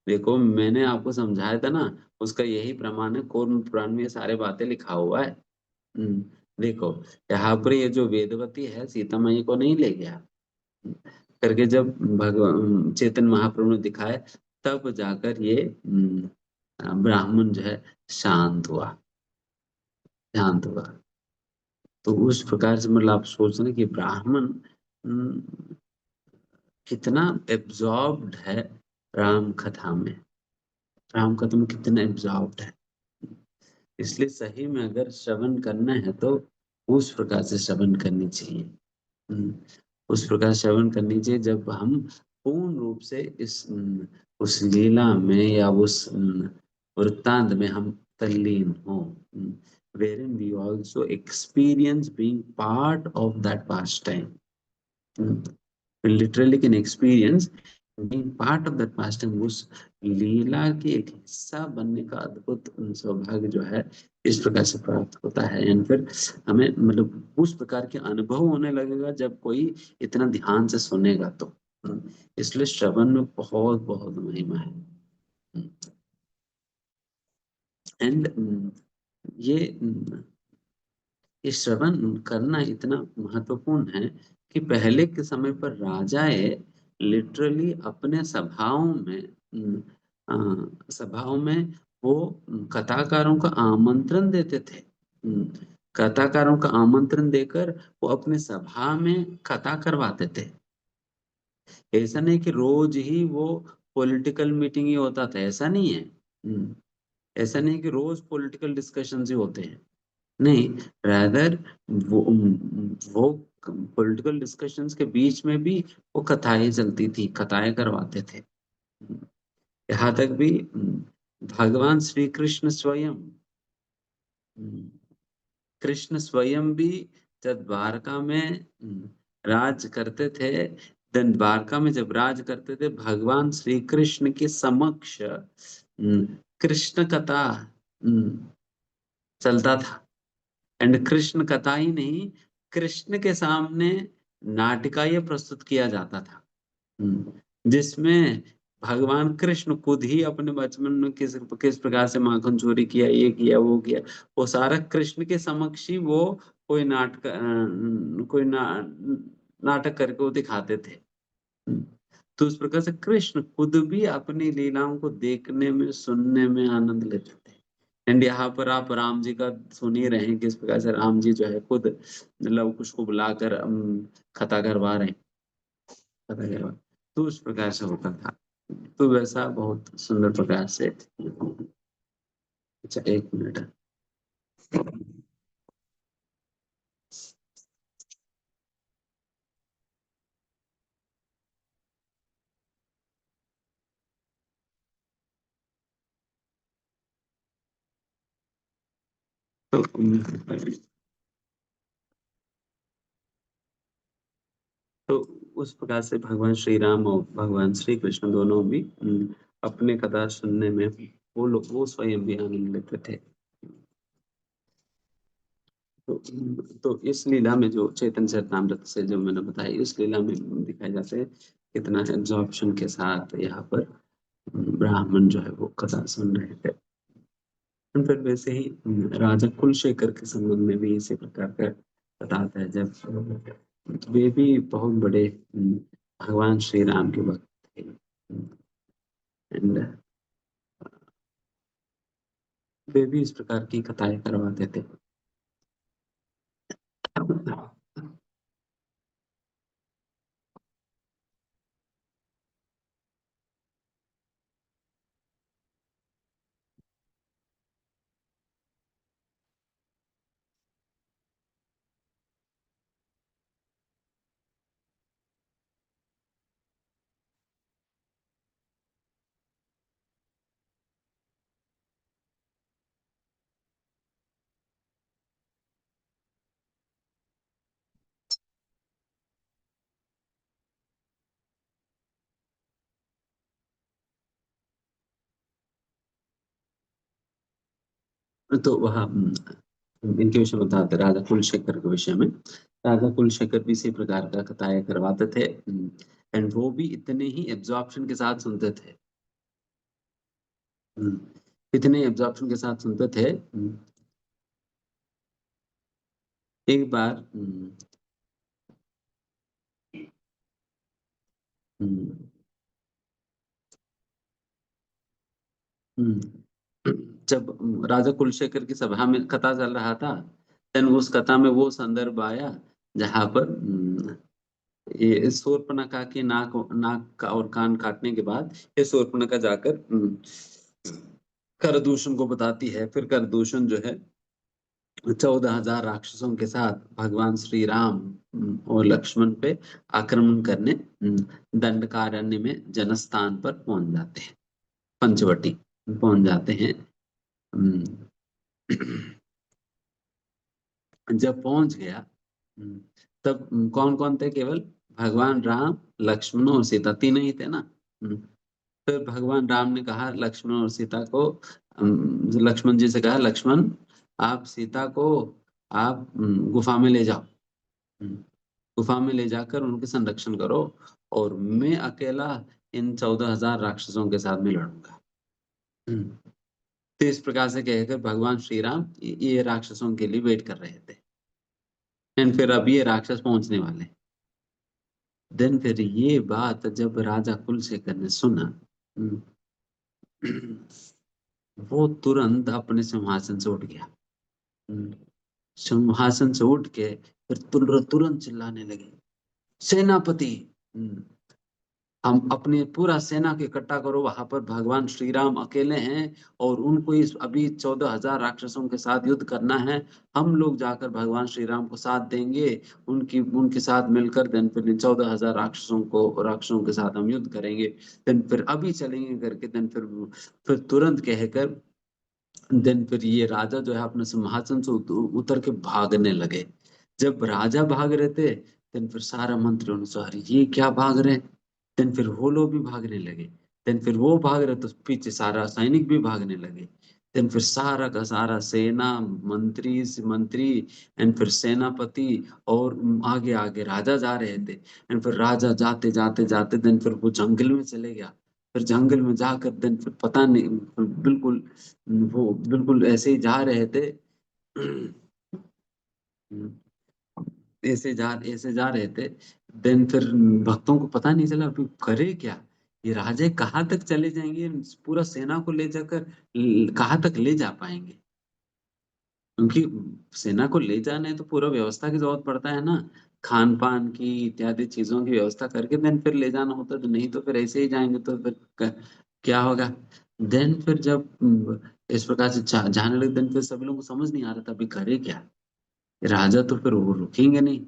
देखो मैंने आपको समझाया था ना, उसका यही प्रमाण है। कूर्म पुराण में ये सारे बातें लिखा हुआ है। देखो यहाँ पर ये जो वेदवती है सीता माई को नहीं ले गया करके जब भगवान चैतन्य महाप्रभु ने दिखाए, तब जाकर ये ब्राह्मण जो है शांत हुआ, शांत हुआ। तो उस प्रकार से मतलब आप सोच रहे हैं कि ब्राह्मण कितना एब्जॉर्ब्ड है राम कथा में, राम कथा में कितना एब्जॉर्ब्ड है। इसलिए सही में अगर श्रवण करना है तो उस प्रकार से श्रवण करनी चाहिए। हम्म, उस प्रकार श्रवण करनी चाहिए जब हम पूर्ण रूप से उस लीला में या उस वृत्तांत में हम तल्लीन हो, wherein we also experience being part of that pastime. We literally can experience being part of that pastime, उस लीला के एक हिस्सा बनने का अद्भुत सौभाग्य जो है इस प्रकार से प्राप्त होता है। एंड फिर हमें मतलब उस प्रकार के अनुभव होने लगेगा जब कोई इतना ध्यान से सुनेगा तो। इसलिए श्रवण में बहुत बहुत महिमा है। एंड ये ये श्रवण करना इतना महत्वपूर्ण है कि पहले के समय पर राजाए लिटरली अपने सभाओं में सभाओं में वो कथाकारों का आमंत्रण देते थे। कथाकारों का आमंत्रण देकर वो अपने सभा में कथा करवाते थे। ऐसा नहीं कि रोज ही वो पॉलिटिकल मीटिंग ही होता था, ऐसा नहीं है। ऐसा नहीं कि रोज पॉलिटिकल डिस्कशन ही होते हैं, नहीं। रादर वो पॉलिटिकल डिस्कशंस के बीच में भी वो कथाएं चलती थी, कथाएं करवाते थे। यहाँ तक भी भगवान श्री कृष्ण स्वयं, कृष्ण स्वयं भी जब द्वारका में राज करते थे, देन द्वारका में जब राज करते थे भगवान श्री कृष्ण के समक्ष कृष्ण कथा चलता था। एंड कृष्ण कथा ही नहीं, कृष्ण के सामने नाटिकाएं प्रस्तुत किया जाता था, जिसमें भगवान कृष्ण खुद ही अपने बचपन में किस किस प्रकार से माखन चोरी किया, ये किया वो किया, वो सारा कृष्ण के समक्ष ही वो कोई नाटक करके वो दिखाते थे। तो उस प्रकार से कृष्ण खुद भी अपनी लीलाओं को देखने में सुनने में आनंद लेते थे। एंड यहाँ पर आप राम जी का सुन ही रहे हैं किस प्रकार से राम जी जो है खुद लव कुश को बुलाकर कथा करवा रहे हैं, कथा करवा। तो उस प्रकार से होता था, तो वैसा बहुत सुंदर प्रकार से। अच्छा एक मिनट। तो तो उस प्रकार से भगवान श्री राम और भगवान श्री कृष्ण दोनों भी अपने कथा सुनने में वो लोग वो स्वयं भी आनंद लेते थे। तो इस लीला में जो चैतन्य चरितमृत से जो मैंने बताया, इस लीला में दिखाया जाता है कितना एब्जॉर्प्शन के साथ यहाँ पर ब्राह्मण जो है वो कथा सुन रहे थे। फिर वैसे ही राजा कुलशेखर के संबंध में भी इसी प्रकार का बताता है, जब वे भी बहुत बड़े भगवान श्री राम के भक्त थे। एंड वे भी इस प्रकार की कथाएं करवाते थे। तो वह इनके विषय में बताते, राजा कुलशेखर के विषय में। राजा कुलशेखर भी इसी प्रकार का कथाएं करवाते थे, एंड वो भी इतने ही एब्जॉर्प्शन के साथ सुनते थे। इतने एब्जॉर्प्शन के साथ सुनते थे एक बार हम्म, जब राजा कुलशेखर की सभा में कथा चल रहा था, देन उस कथा में वो संदर्भ आया जहां पर ये शूर्पणखा की नाक नाक का और कान काटने के बाद ये शूर्पणखा जाकर करदूषण को बताती है। फिर करदूषण जो है 14,000 राक्षसों के साथ भगवान श्री राम और लक्ष्मण पे आक्रमण करने दंडकारण्य में जनस्थान पर पहुंच जाते हैं, पंचवटी पहुंच जाते हैं। हम्म, जब पहुंच गया हम्म, तब कौन कौन थे? केवल भगवान राम, लक्ष्मण और सीता, तीनों ही थे ना। फिर भगवान राम ने कहा लक्ष्मण और सीता को, लक्ष्मण जी से कहा, लक्ष्मण आप सीता को आप गुफा में ले जाओ, गुफा में ले जाकर उनके संरक्षण करो, और मैं अकेला इन 14,000 राक्षसों के साथ में लड़ूंगा। तो इस प्रकार से कहकर भगवान श्री राम ये राक्षसों के लिए वेट कर रहे थे। एंड फिर अब ये राक्षस पहुंचने वाले। देन फिर ये बात जब राजा कुलशेखर ने सुना, हम्म, वो तुरंत अपने सिंहासन से उठ गया। सिंहासन से उठ के फिर तुरंत चिल्लाने लगे, सेनापति, हम्म, हम अपने पूरा सेना के इकट्ठा करो, वहां पर भगवान श्री राम अकेले हैं और उनको इस अभी 14,000 राक्षसों के साथ युद्ध करना है। हम लोग जाकर भगवान श्री राम को साथ देंगे, उनके साथ मिलकर देन फिर 14,000 राक्षसों के साथ हम युद्ध करेंगे। देन फिर अभी चलेंगे करके देन फिर तुरंत कहकर देन फिर ये राजा जो है अपने सिंहासन से उतर के भागने लगे। जब राजा भाग रहे थे देन फिर सारा मंत्रियों ने सोचा, अरे ये क्या भाग रहे हैं? देन फिर वो लोग भी भागने लगे। देन फिर वो भाग रहे तो पीछे सारा सैनिक भी भागने लगे। देन फिर सारा का सारा सेना, मंत्री एंड फिर सेनापति और आगे आगे राजा जा रहे थे। एंड फिर राजा जाते जाते जाते देन फिर वो जंगल में चले गया। फिर जंगल में जाकर देन फिर पता नहीं, बिल्कुल वो बिल्कुल ऐसे ही जा रहे थे। ऐसे जा रहे थे। देन फिर भक्तों को पता नहीं चला अभी करे क्या, ये राजे कहाँ तक चले जाएंगे, पूरा सेना को ले जाकर कहाँ तक ले जा पाएंगे? क्योंकि सेना को ले जाना है तो पूरा व्यवस्था की जरूरत पड़ता है ना, खान पान की इत्यादि चीजों की व्यवस्था करके देन फिर ले जाना होता है। तो नहीं तो फिर ऐसे ही जाएंगे तो फिर क्या होगा? देन फिर जब इस प्रकार से जाने लगे देन फिर सभी लोगों को समझ नहीं आ रहा था अभी करे क्या। राजा तो फिर वो रुकेंगे नहीं।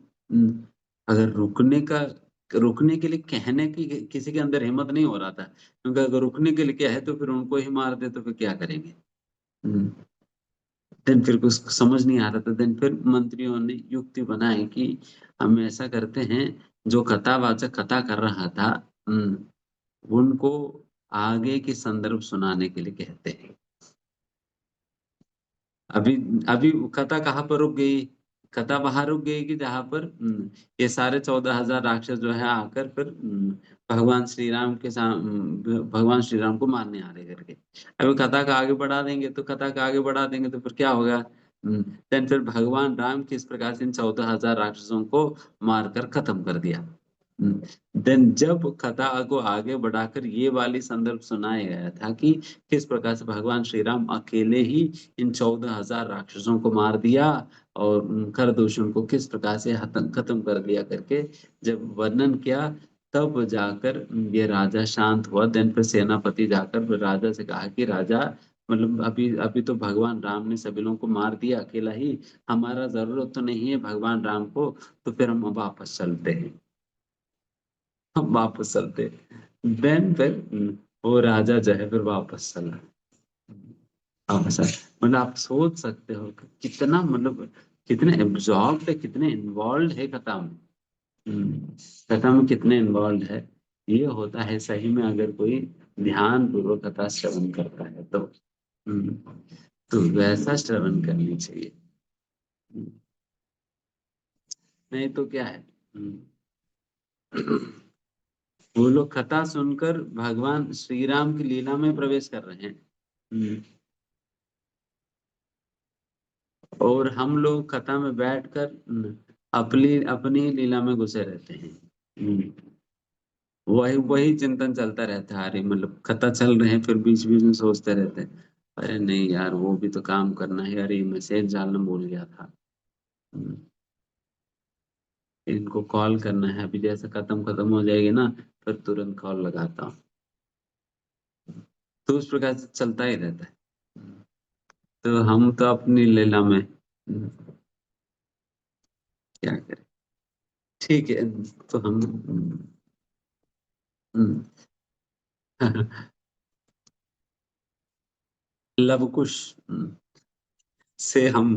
अगर रुकने के लिए कहने की किसी के अंदर हिम्मत नहीं हो रहा था, क्योंकि अगर रुकने के लिए क्या है तो फिर उनको ही मार दे तो फिर क्या करेंगे। देन फिर कुछ समझ नहीं आ रहा था। देन फिर मंत्रियों ने युक्ति बनाई कि हम ऐसा करते हैं, जो कथावाचक कथा कर रहा था उनको आगे की संदर्भ सुनाने के लिए कहते हैं। अभी अभी कथा कहाँ पर रुक गई? कथा वहां रुक गई कि जहां पर ये सारे 14,000 राक्षस जो है आकर फिर भगवान श्री राम के भगवान श्री राम को मारने आ रहे करके। अभी कथा का आगे बढ़ा देंगे तो फिर क्या होगा? देन फिर भगवान राम किस प्रकार से इन 14,000 राक्षसों को मारकर खत्म कर दिया। देन जब कथा को आगे बढ़ाकर ये वाली संदर्भ सुनाया गया था कि किस प्रकार से भगवान श्री राम अकेले ही इन 14,000 राक्षसों को मार दिया और खरदूषण को किस प्रकार से खत्म कर दिया करके जब वर्णन किया, तब जाकर ये राजा शांत हुआ। देन फिर सेनापति जाकर फिर राजा से कहा कि राजा, मतलब अभी अभी तो भगवान राम ने सभी लोगों को मार दिया अकेला ही, हमारा जरूरत तो नहीं है भगवान राम को, तो फिर हम वापस चलते हैं। हम वापस चलते। देन फिर वो राजा जो है फिर वापस चला। वापस आया। मतलब आप सोच सकते हो कि कितना, मतलब कितने एब्जॉर्ब है, कितने इन्वॉल्व है कथा में। कथा में कितने इन्वॉल्व है। ये होता है सही में अगर कोई ध्यान पूर्वक कथा श्रवण करता है तो। हम्म, तो वैसा श्रवण करनी चाहिए। हम्म, नहीं तो क्या है? वो लोग कथा सुनकर भगवान श्री राम की लीला में प्रवेश कर रहे हैं। हम्म, और हम लोग कथा में बैठकर अपनी अपनी लीला में घुसे रहते हैं। वही वही चिंतन चलता रहता है। अरे मतलब कथा चल रहे हैं, फिर बीच बीच में सोचते रहते हैं, अरे नहीं यार वो भी तो काम करना है, अरे मैसेज डालना भूल गया था। हम्म, इनको कॉल करना है, अभी जैसे खत्म खत्म हो जाएगी ना, फिर तुरंत कॉल लगाता हूँ। तो उस प्रकार से चलता ही रहता है। तो हम तो अपनी लीला में क्या करें। ठीक है। तो हम हम्म, लव कुश से हम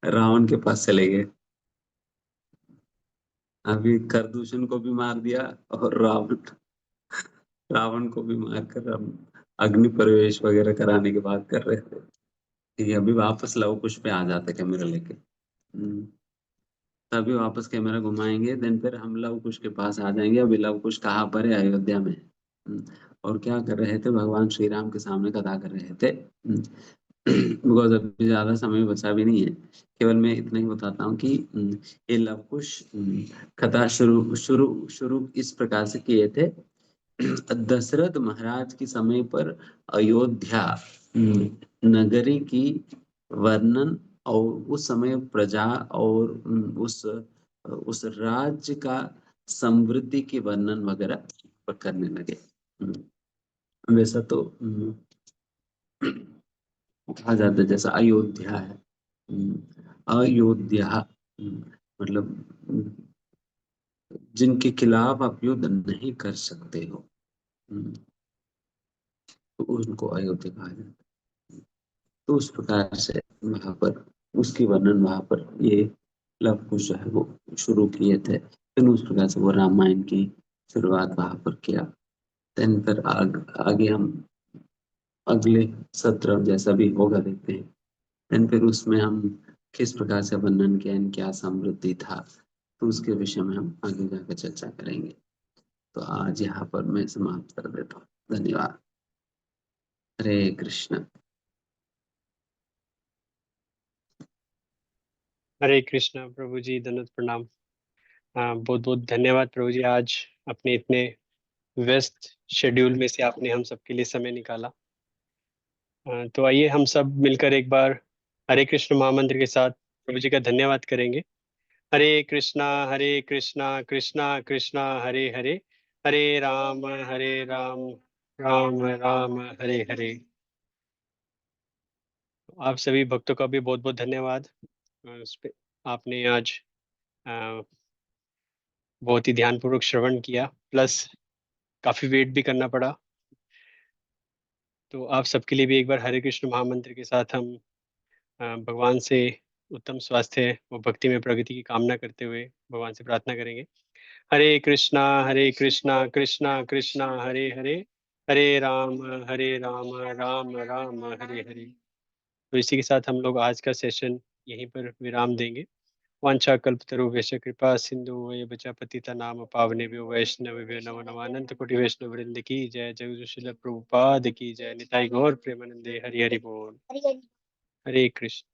रावण के पास चले गए। अभी खरदूषण को भी मार दिया, और रावण रावण को भी मारकर हम अग्नि प्रवेश वगैरह कराने की बात कर रहे थे कि अभी वापस लव कुश पे आ जाता कैमरा लेके। तभी वापस कैमरा घुमाएंगे, देन फिर हम लव कुश के पास आ जाएंगे। अभी लव कुश कहाँ पर है? अयोध्या में। और क्या कर रहे थे? भगवान श्री राम के सामने कथा कर रहे थे। बिकॉज अभी ज्यादा समय बचा भी नहीं है। केवल मैं इतना ही बताता हूँ कि ये लव कुश कथा शुरू शुरू शुरू इस प्रकार से किए थे। दशरथ महाराज के समय पर अयोध्या नगरी की वर्णन, और उस समय प्रजा और उस राज्य का समृद्धि की वर्णन वगैरह करने लगे। वैसा तो कहा जाता है जैसा अयोध्या है। अयोध्या मतलब जिनके खिलाफ आप युद्ध नहीं कर सकते हो, तो उनको अयोध्या कहा जाता है। तो उस प्रकार से वहां पर उसकी वर्णन वहां पर ये लव कुश जो है वो शुरू किए थे। फिर उस प्रकार से वो रामायण की शुरुआत वहां पर किया। देन फिर आगे हम अगले सत्र जैसा भी होगा देखते हैं। देन फिर उसमें हम किस प्रकार से वर्णन किया, क्या समृद्धि था, तो उसके विषय में हम आगे जाकर चर्चा करेंगे। तो आज यहाँ पर मैं समाप्त कर देता हूँ। धन्यवाद। हरे कृष्ण। हरे कृष्णा प्रभु जी, दंडवत प्रणाम। हाँ, बहुत बहुत धन्यवाद प्रभु जी, आज अपने इतने व्यस्त शेड्यूल में से आपने हम सबके लिए समय निकाला। तो आइए हम सब मिलकर एक बार हरे कृष्ण महामंत्र के साथ प्रभु जी का धन्यवाद करेंगे। हरे कृष्णा कृष्णा कृष्णा हरे हरे, हरे राम राम राम हरे हरे। आप सभी भक्तों का भी बहुत बहुत धन्यवाद। उस पे आपने आज अ, बहुत ही ध्यानपूर्वक श्रवण किया, प्लस काफी वेट भी करना पड़ा। तो आप सबके लिए भी एक बार हरे कृष्ण महामंत्र के साथ हम भगवान से उत्तम स्वास्थ्य व भक्ति में प्रगति की कामना करते हुए भगवान से प्रार्थना करेंगे। हरे कृष्णा कृष्णा कृष्णा हरे हरे, हरे राम राम राम हरे हरे। तो इसी के साथ हम लोग आज का सेशन यहीं पर विराम देंगे। वांछा कल्पतरुभ्यश्च कृपा सिंधु ये बचा पतिता नाम पावनेभ्यो वैष्णवेभ्यो नमो नमः। अनंत कोटि वैष्णव वृंद की जय। जगत श्रील प्रभुपाद की जय। निताई गौर प्रेमानंदे। हरि हरि बोल। हरे कृष्ण।